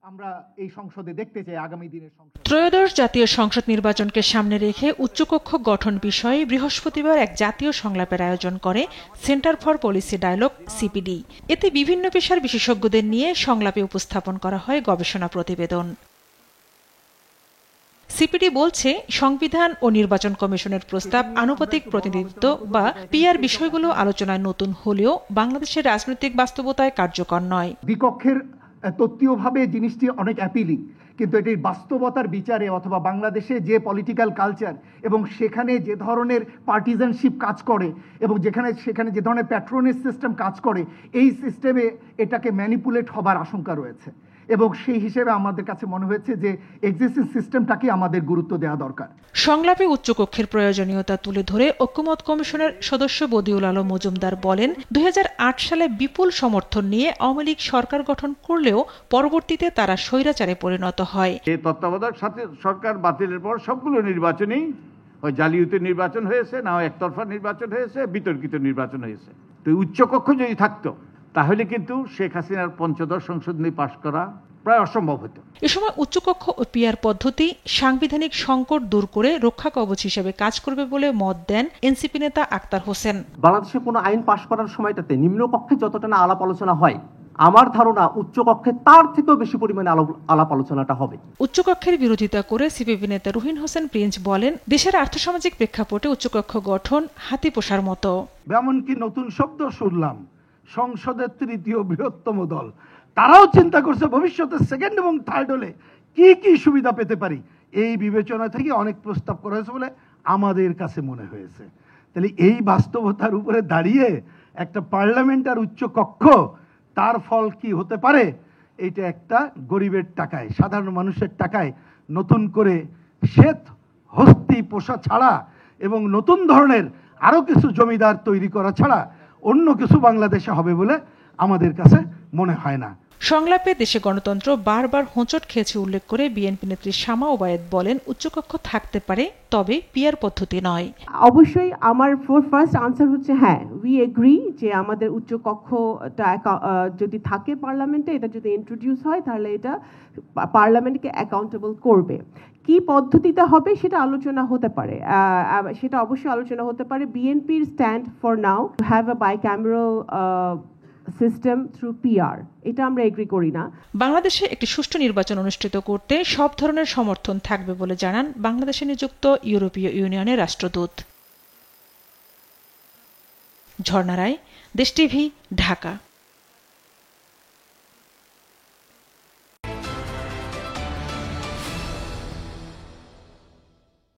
আমরা এই সংসদে দেখতে চাই আগামী দিনের সংসদ। ত্রয়োদশ জাতীয় সংসদ নির্বাচনকে সামনে রেখে উচ্চকক্ষ গঠন বিষয়ে বৃহস্পতিবার এক জাতীয় সংলাপের আয়োজন করে Centre for Policy Dialogue CPD. এতে বিভিন্ন পেশার বিশেষজ্ঞদের নিয়ে সংলাপে উপস্থাপন করা হয় গবেষণা প্রতিবেদন। সিপিডি বলছে, সংবিধান ও নির্বাচন কমিশনের প্রস্তাব আনুপাতিক প্রতিনিধিত্ব বা পিআর বিষয়গুলো আলোচনায় নতুন হলেও বাংলাদেশের রাজনৈতিক বাস্তবতায় কার্যকর নয়। দ্বিকক্ষের তত্ত্বীয়ভাবে জিনিসটি অনেক অ্যাপিলিং, কিন্তু এটির বাস্তবতার বিচারে অথবা বাংলাদেশে যে পলিটিক্যাল কালচার এবং সেখানে যে ধরনের পার্টিজানশিপ কাজ করে এবং সেখানে যে ধরনের প্যাট্রোনেজ সিস্টেম কাজ করে, এই সিস্টেমে এটাকে ম্যানিপুলেট হবার আশঙ্কা রয়েছে এবং সেই হিসেবে আমাদের কাছে মনে হয়েছে যে এক্সিস্টিং সিস্টেমটাকে আমাদের গুরুত্ব দেওয়া দরকার। সংলাপে উচ্চকক্ষের প্রয়োজনীয়তা তুলে ধরে ঐক্যমত কমিশনের সদস্য বদিউল আলম মজুমদার বলেন, 2008 সালে বিপুল সমর্থন নিয়ে আওয়ামী লীগ সরকার গঠন করলেও পরবর্তীতে তারা স্বৈরাচারে পরিণত হয়। এই তত্ত্বাবধায়ক সরকার বাতিলের পর সবগুলো নির্বাচনেই হয় জালিয়াতি নির্বাচন হয়েছে, না একতরফা নির্বাচন হয়েছে, বিতর্কিত নির্বাচন হয়েছে। তো উচ্চকক্ষ যদি থাকতো তাহলে কিন্তু শেখ হাসিনার পঞ্চদশ সংসদ নিয়ে পাশ করা প্রায় অসম্ভব হতো। এ সময় উচ্চকক্ষ ও পিআর পদ্ধতি সাংবিধানিক সংকট দূর করে রক্ষা কবচ হিসেবে কাজ করবে বলে মত দেন এনসিপি নেতা আক্তার হোসেন। বাংলাদেশে কোনো আইন পাশ করার সময়টাতে নিম্নকক্ষে যতটা না আলাপ আলোচনা হয়, আমার ধারণা উচ্চকক্ষে তার থেকেও বেশি পরিমাণে আলাপ আলোচনাটা হবে। উচ্চকক্ষের বিরোধিতা করে সিপিবি নেতা রুহিন হোসেন প্রিন্স বলেন, দেশের আর্থসামাজিক প্রেক্ষাপটে উচ্চকক্ষ গঠন হাতি পোষার মতো। এমনকি নতুন শব্দ শুনলাম, সংসদের তৃতীয় বৃহত্তম দল, তারাও চিন্তা করছে ভবিষ্যতে সেকেন্ড এবং থার্ড হলে কি কি সুবিধা পেতে পারি। এই বিবেচনা থেকে অনেক প্রস্তাব করা হয়েছে বলে আমাদের কাছে মনে হয়েছে। তাহলে এই বাস্তবতার উপরে দাঁড়িয়ে একটা পার্লামেন্ট আর উচ্চ কক্ষ, তার ফল কি হতে পারে? এইটা একটা গরিবের টাকায়, সাধারণ মানুষের টাকায় নতুন করে শ্বেত হস্তি পোষা ছাড়া এবং নতুন ধরনের আরো কিছু জমিদার তৈরি করা ছাড়া অন্য কিছু বাংলাদেশে হবে বলে আমাদের কাছে মনে হয় না। সংলাপে দেশে গণতন্ত্র বারবার হোঁচট খেয়েছে উল্লেখ করে বিএনপি নেত্রী শামা ওবায়েদ বলেন, উচ্চকক্ষ থাকতে পারে, তবে পিআর পদ্ধতি নয়। অবশ্যই আমার ফার্স্ট আনসার হচ্ছে হ্যাঁ, উই এগ্রি যে আমাদের উচ্চকক্ষটা যদি থাকে পার্লামেন্টে, এটা যদি ইন্ট্রোডিউস হয় তাহলে এটা পার্লামেন্টকে অ্যাকাউন্টেবল করবে। কি পদ্ধতিতে হবে সেটা আলোচনা হতে পারে, সেটা অবশ্যই আলোচনা হতে পারে। বিএনপির stand for now have a bicameral system through PR, এটা আমরা এগ্রি করি না। বাংলাদেশে একটি সুষ্ঠু নির্বাচন অনুষ্ঠিত করতে সব ধরনের সমর্থন থাকবে বলে জানান বাংলাদেশে নিযুক্ত ইউরোপীয় ইউনিয়নের রাষ্ট্রদূত। ঝর্ণা রায়, দেশ টিভি, ঢাকা।